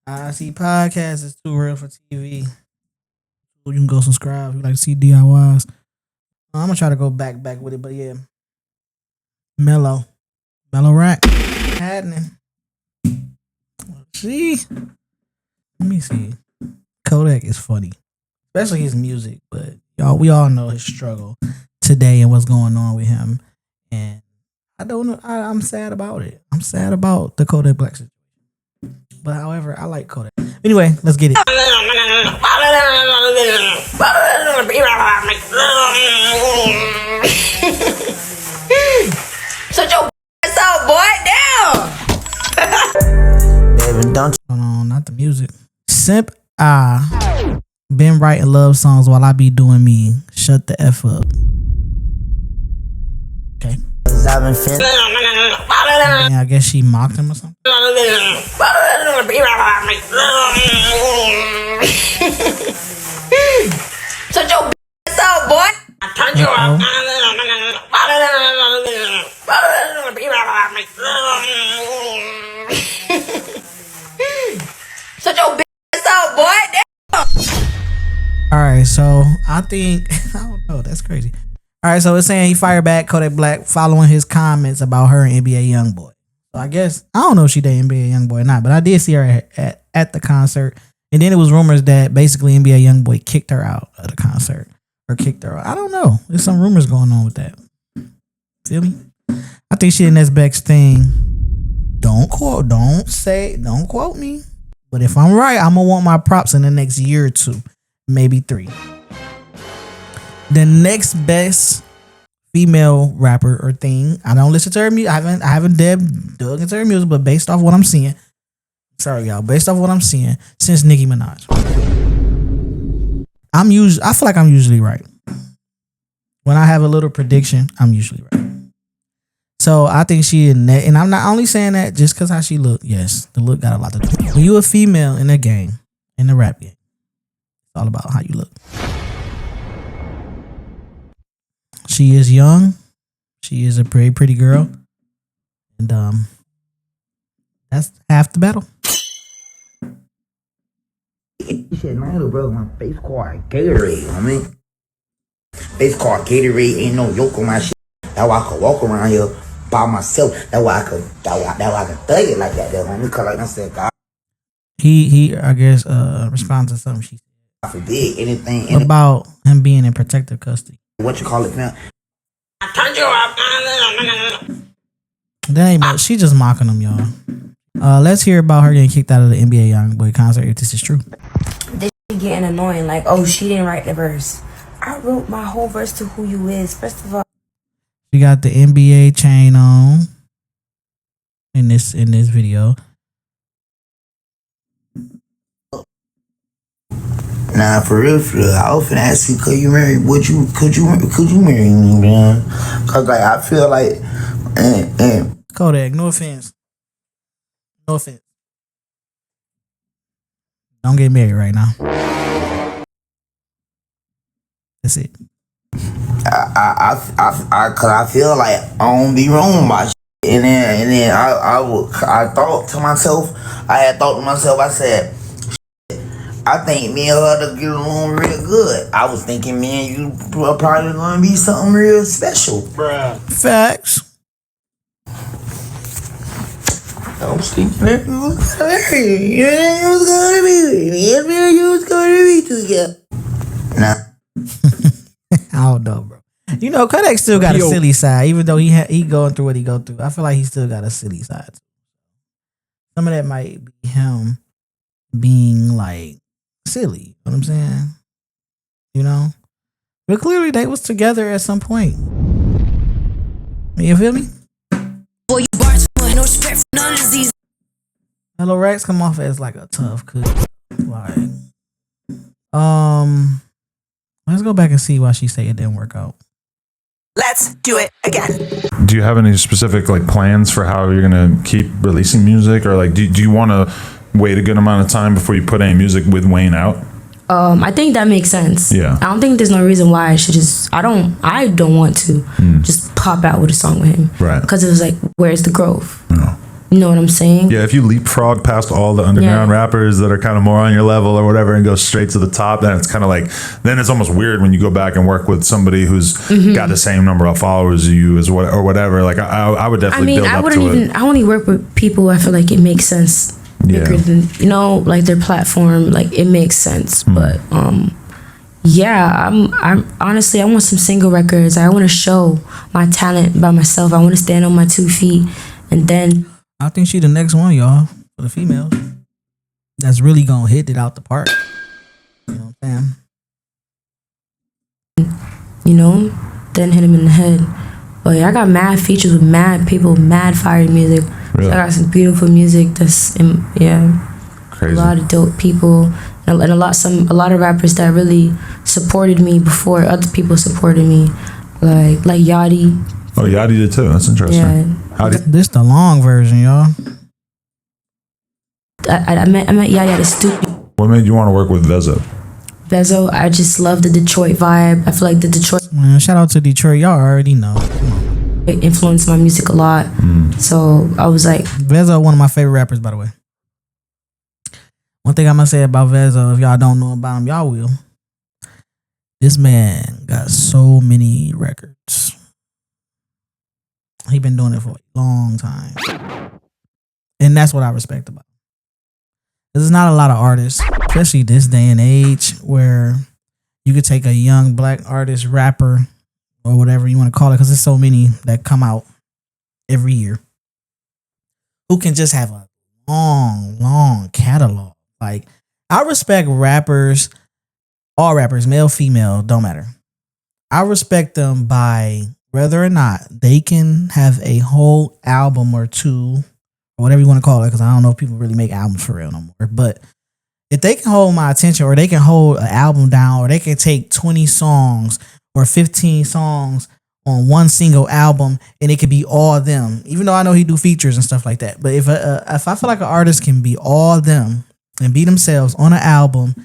I see podcasts is too real for TV. You can go subscribe if you like to see DIYs. I'm gonna try to go back with it, but yeah. Mellow Rack. Happening. See? Let me see. Kodak is funny. Especially his music, but we all know his struggle today and what's going on with him. And I don't know. I'm sad about it. I'm sad about the Kodak Black situation. But however, I like Kodak. Anyway, let's get it. Shut your ass out, boy. Damn. Baby, don't Hold on, not the music. Simp I been writing love songs while I be doing me. Shut the F up. Okay. I've been feeling. Yeah, I guess she mocked him or something. Shut your ass out, boy. I turned you up. Shut your ass out, boy. All right, so I think I don't know. That's crazy. All right, so it's saying he fired back Kodak Black following his comments about her and NBA YoungBoy. So I guess I don't know if she dated NBA YoungBoy or not, but I did see her at the concert, and then it was rumors that basically NBA YoungBoy kicked her out of the concert or kicked her out. I don't know. There's some rumors going on with that. Feel me? I think she did the next best thing. Don't quote me. But if I'm right, I'm gonna want my props in the next year or two, maybe 3. The next best female rapper or thing. I don't listen to her music. I haven't dug into her music, but based off what I'm seeing, sorry y'all, based off what I'm seeing, since Nicki Minaj, I feel like I'm usually right. When I have a little prediction, I'm usually right. So I think she in that, and I'm not only saying that just because how she look. Yes, the look got a lot to do. When you a female in a game, in the rap game, it's all about how you look. She is young. She is a very pretty girl. And that's half the battle. Shit, my little brother, my face card Gatorade, I mean. Face card Gatorade, ain't no yoke on my shit. That's why I could walk around here by myself. That's why I could thug it like that, homie. Because like I said, God. He I guess responds to something she said. I forbid anything about him being in protective custody. What you call it, man? I turned you up. That ain't much. She just mocking him, y'all. Let's hear about her getting kicked out of the NBA YoungBoy concert if this is true. This shit getting annoying. Like, oh, she didn't write the verse. I wrote my whole verse to Who You Is. First of all, she got the NBA chain on in this video. Nah, for real, I was finna ask you, could you marry me, man? Cause like I feel like, Kodak, no offense. Don't get married right now. That's it. Cause I feel like I don't be wrong about shit. And then I thought to myself, I said, I think me and her to get along real good. I was thinking me and you are probably gonna be something real special. Bruh. Facts. I was thinking that you was gonna be together. Nah. I don't know, bro. You know, Kodak still got a silly side, even though he going through what he go through. I feel like he still got a silly side. Some of that might be him being like silly. You know what I'm saying? You know? But clearly they was together at some point. You feel me? boy, you bars for no respect for none of these. MELLOW RACKZ come off as like a tough cookie. Like, let's go back and see why she say it didn't work out. Let's do it again. Do you have any specific like plans for how you're gonna keep releasing music, or like do you want to wait a good amount of time before you put any music with Wayne out? I think that makes sense. Yeah. I don't think there's no reason why I should just. I don't want to just pop out with a song with him. Right. Because it was like, where's the growth? No. You know what I'm saying? Yeah, if you leapfrog past all the underground rappers that are kind of more on your level or whatever and go straight to the top, then it's kind of like, then it's almost weird when you go back and work with somebody who's got the same number of followers as you as what or whatever. Like I would definitely build up to it. I only work with people I feel like it makes sense. Yeah. Than, you know, like their platform, like it makes sense. But yeah, I'm honestly, I want some single records. I want to show my talent by myself. I want to stand on my 2 feet, and then I think she the next one, y'all, for the females. That's really gonna hit it out the park. You know what I'm saying? you know, then hit him in the head. But yeah, I got mad features with mad people, mad fire music. Really? So I got some beautiful music that's Crazy. a lot of dope people and a lot of rappers that really supported me before other people supported me, like Yachty. Oh, Yachty did too. That's interesting. Yeah. How did This the long version, y'all. I met Yachty at a studio. what made you want to work with Vezzo? Vezzo, I just love the Detroit vibe. I feel like the Detroit Man, shout out to Detroit. Y'all already know. it influenced my music a lot. So I was like, Vezzo, one of my favorite rappers, by the way. One thing I'm gonna say about Vezzo, if y'all don't know about him, y'all will. This man got so many records. He been doing it for a long time. And that's what I respect about him. There's not a lot of artists, especially this day and age, where you could take a young black artist, rapper, or whatever you want to call it, because there's so many that come out every year, who can just have a long catalog. Like, I respect rappers, all rappers, male, female, don't matter. I respect them by whether or not they can have a whole album or two, or whatever you want to call it, because I don't know if people really make albums for real no more. But if they can hold my attention, or they can hold an album down, or they can take 20 songs or 15 songs on one single album, and it could be all them, even though I know he do features and stuff like that. But if I feel like an artist can be all them and be themselves on an album,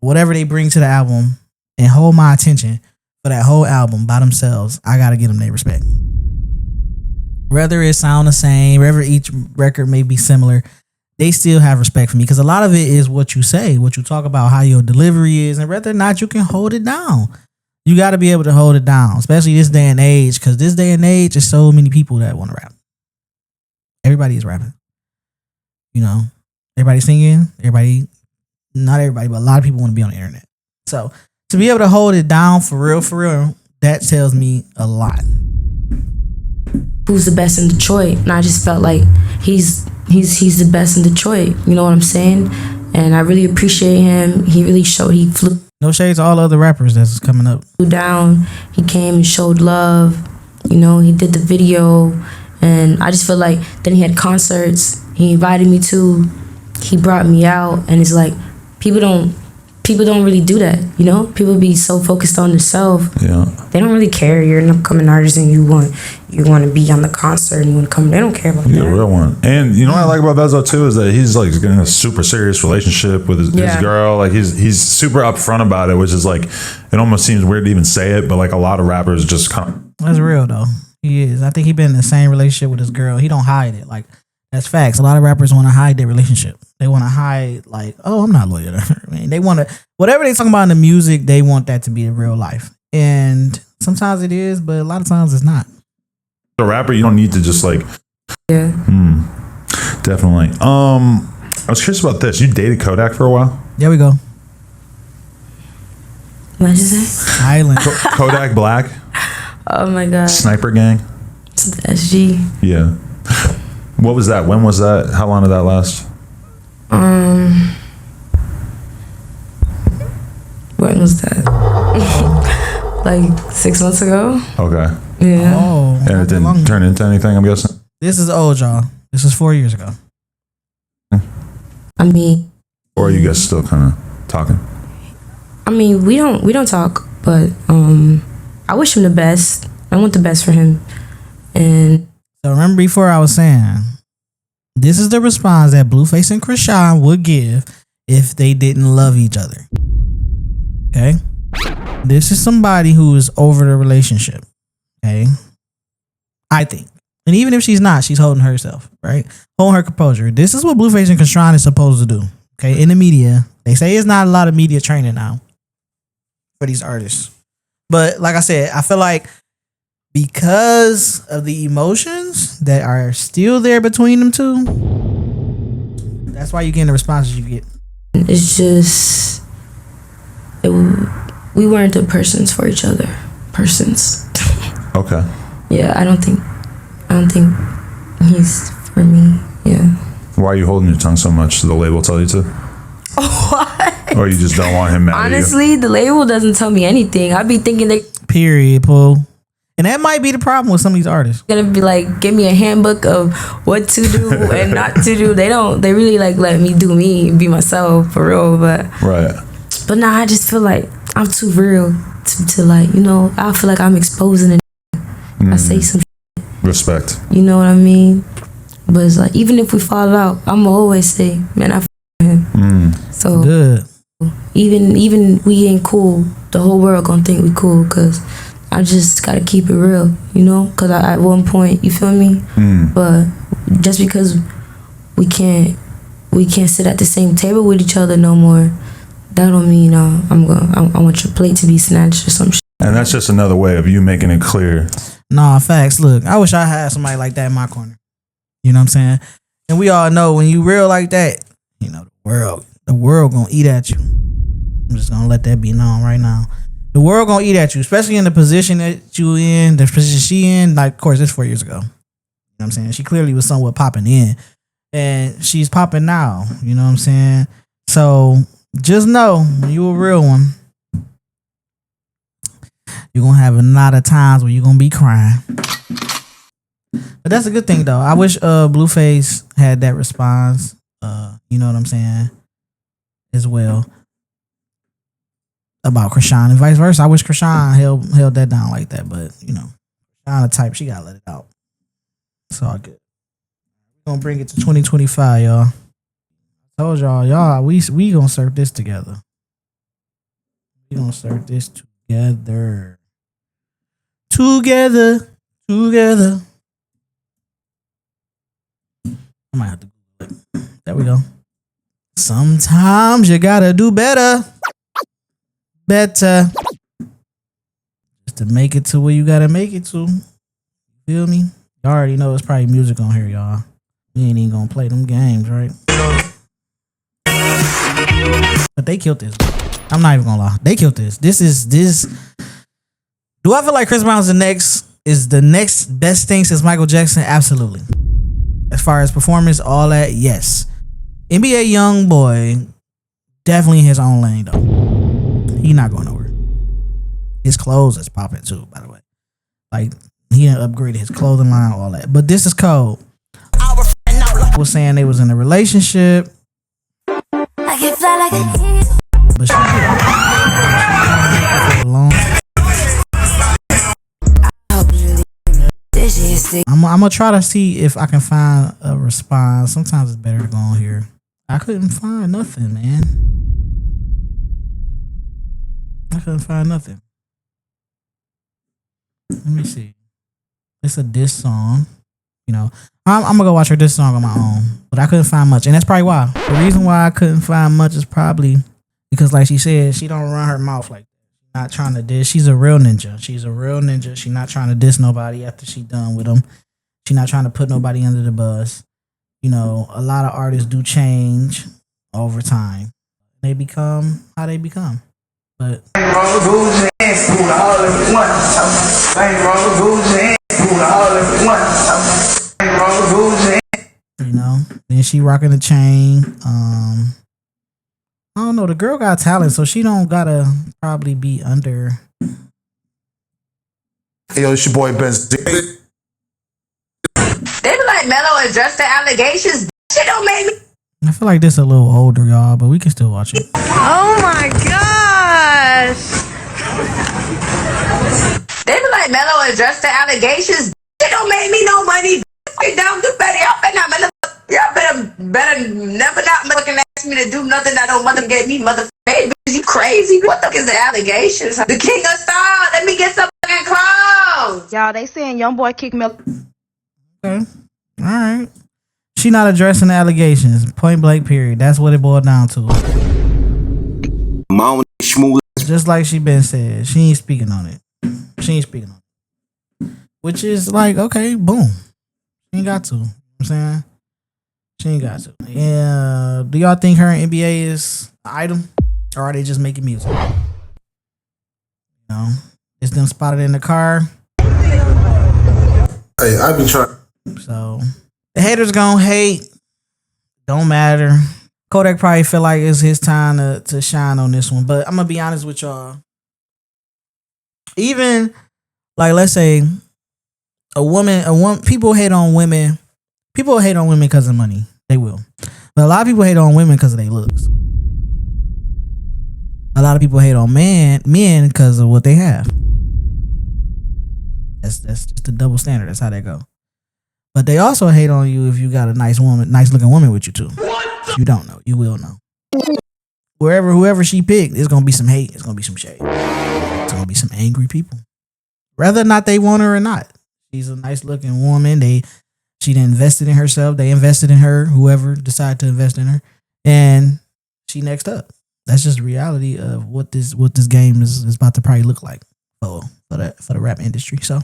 whatever they bring to the album, and hold my attention for that whole album by themselves, I gotta give them their respect. Whether it sound the same, whether each record may be similar, they still have respect for me, because a lot of it is what you say, what you talk about, how your delivery is, and whether or not you can hold it down. You got to be able to hold it down, especially this day and age, because this day and age, there's so many people that want to rap. Everybody is rapping. You know, everybody singing, not everybody, but a lot of people want to be on the internet. So to be able to hold it down for real, that tells me a lot. who's the best in Detroit, and I just felt like he's the best in Detroit. You know what I'm saying? And I really appreciate him. He really showed. He flew No shade to all the other rappers that's coming up. down. He came and showed love. You know, he did the video, and I just feel like then he had concerts. He invited me to. He brought me out, and it's like people don't really do that. You know, people be so focused on themselves. Yeah. They don't really care. You're an upcoming artist, and you want to be on the concert, and you want to come. They don't care about He's that. a real one. And you know what I like about Vezzo too is that he's like in a super serious relationship with his girl. Like he's super upfront about it, which is like, it almost seems weird to even say it, but like a lot of rappers just come. That's real though. He is. I think he been in the same relationship with his girl. He don't hide it. Like, that's facts. A lot of rappers want to hide their relationship. They want to hide, like, oh, I'm not loyal to her. I mean, they want to, whatever they talking about in the music, they want that to be in real life. And sometimes it is, but a lot of times it's not. A rapper, you don't need to just like. Yeah. Definitely. I was curious about this. You dated Kodak for a while? There we go. What did you say? Silent. Kodak Black? Oh my God. Sniper Gang? It's the SG. Yeah. What was that? When was that? How long did that last? When was that? Like 6 months ago. Okay. Yeah. Oh. And it didn't turn into anything, I'm guessing? This is old, y'all. This is 4 years ago. I mean, Or are you guys still kind of talking? we don't talk, but I wish him the best. I want the best for him. And So remember before I was saying, this is the response that Blueface and Krishan would give if they didn't love each other. Okay? This is somebody who is over the relationship. Okay? I think. And even if she's not, she's holding herself, right? Holding her composure. This is what Blueface and Krishan is supposed to do. Okay, in the media, they say it's not a lot of media training now for these artists. But like I said, I feel like because of the emotions that are still there between them two, that's why you're getting the responses you get. It's just we weren't the persons for each other. Persons. Okay. Yeah, I don't think he's for me. Yeah. Why are you holding your tongue so much? Did the label tell you to? What? Or you just don't want him mad at you? Honestly, the label doesn't tell me anything. I'd be thinking they're Period, Pooh. And that might be the problem with some of these artists. gonna be like, give me a handbook of what to do and not to do. They don't. They really like let me do me, be myself for real. But Right. nah, I just feel like I'm too real to like, you know. I feel like I'm exposing it. I say some, Respect. you know what I mean. But it's like, even if we fall out, I'ma always say, man, I f him. So Good. even we ain't cool, the whole world gonna think we cool, cause I just gotta keep it real, you know. Cause at one point, you feel me. But just because we can't sit at the same table with each other no more, that don't mean I want your plate to be snatched or some shit. And that's just another way of you making it clear. Nah, facts. Look, I wish I had somebody like that in my corner. You know what I'm saying? And we all know when you real like that, you know, the world gonna eat at you. I'm just gonna let that be known right now. The world gonna eat at you, especially in the position that you in, the position she in. Like, of course, it's 4 years ago. You know what I'm saying? She clearly was somewhat popping in. And she's popping now. You know what I'm saying? So just know when you a real one, you're gonna have a lot of times where you're gonna be crying. But that's a good thing though. I wish Blueface had that response. You know what I'm saying? As well. About Krishan and vice versa. I wish Krishan held that down like that, but you know, Krishan the type, she gotta let it out. It's all good. We're gonna bring it to 2025, y'all. I told y'all, we gonna surf this together. We gonna surf this together. Together. I might have to Google it. There we go. Sometimes you gotta do better. Just to make it to where you gotta make it to. Feel me? Y'all already know it's probably music on here, y'all. We ain't even gonna play them games, right? But they killed this. I'm not even gonna lie. They killed this. This. Do I feel like Chris Brown's the next best thing since Michael Jackson? Absolutely. As far as performance, all that, yes. NBA Youngboy, definitely in his own lane though. He not going nowhere. His clothes is popping too, by the way. Like, he upgraded his clothing line, all that. But this is cold. Was saying they was in a relationship. I can fly like a But she alone. I'm gonna try to see if I can find a response. Sometimes it's better to go on here. I couldn't find nothing, man. I couldn't find nothing. Let me see. It's a diss song. You know, I'm gonna go watch her diss song on my own, but I couldn't find much, and that's probably why. The reason why I couldn't find much is probably because, like she said, she don't run her mouth like that. She's not trying to diss. She's a real ninja. She's not trying to diss nobody after she done with them. She's not trying to put nobody under the bus. You know, a lot of artists do change over time. They become how they become. But you know, then she rocking the chain. I don't know. The girl got talent, so she don't gotta probably be under. Hey, yo, it's your boy Benz. They be like, Mellow addressed the allegations. Shit don't make me. I feel like this a little older, y'all, but we can still watch it. Oh my gosh. They be like, Mellow addressed the allegations. Shit don't make me no money. You don't do better. Y'all better never not looking ask me to do nothing that don't mother get me mother. Hey, bitch, you crazy? What the fuck is the allegations? The king of style. Let me get some fucking clothes. Y'all, they saying young boy kicked Mellow. Okay. All right. She not addressing the allegations. Point blank. Period. That's what it boiled down to. Mom, smooth. Just like she been said, she ain't speaking on it. She ain't speaking on it. Which is like, okay, boom. She ain't got to. You know what I'm saying? She ain't got to. Yeah. Do y'all think her and NBA is an item? Or are they just making music? You know? It's them spotted in the car. Hey, I be trying. So the haters gonna hate. Don't matter. Kodak probably feel like it's his time to shine on this one. But I'm gonna be honest with y'all. Even like, let's say a woman, people hate on women. People hate on women because of money. They will. But a lot of people hate on women because of their looks. A lot of people hate on men because of what they have. That's just a double standard. That's how that go. But they also hate on you if you got a nice looking woman with you too. You don't know. You will know. Whoever she picked, it's gonna be some hate. It's gonna be some shade. It's gonna be some angry people. Whether or not they want her or not. She's a nice looking woman. She invested in herself. They invested in her. Whoever decided to invest in her, and she next up. That's just reality of what this game is about to probably look like for the rap industry. So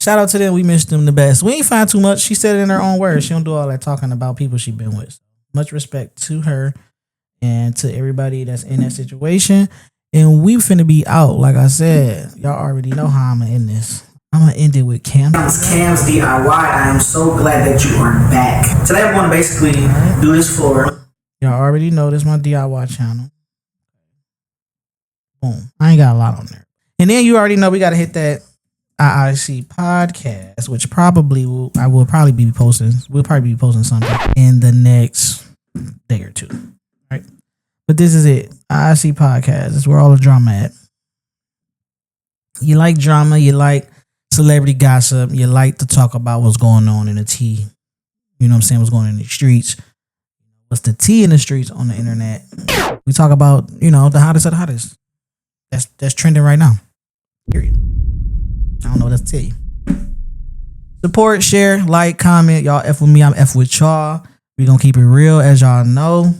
shout out to them. We missed them the best. We ain't find too much. She said it in her own words. She don't do all that talking about people she been with. Much respect to her and to everybody that's in that situation. And we finna be out. Like I said, y'all already know how I'm gonna end this. I'm gonna end it with Camsdiy. I am so glad that you are back. Today I'm gonna basically do this for y'all already know this is my DIY channel. Boom. I ain't got a lot on there. And then you already know we gotta hit that IIC podcast, which we'll probably be posting something in the next day or two. Right? But this is it. IIC podcast. This is where all the drama at. You like drama, you like celebrity gossip, you like to talk about what's going on in the tea. You know what I'm saying? What's going on in the streets. What's the tea in the streets on the internet? We talk about, the hottest of the hottest. That's trending right now. Period. I don't know what else to tell you. Support, share, like, comment. Y'all F with me, I'm F with y'all. We gonna keep it real, as y'all know.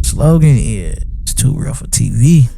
Slogan is too real for TV.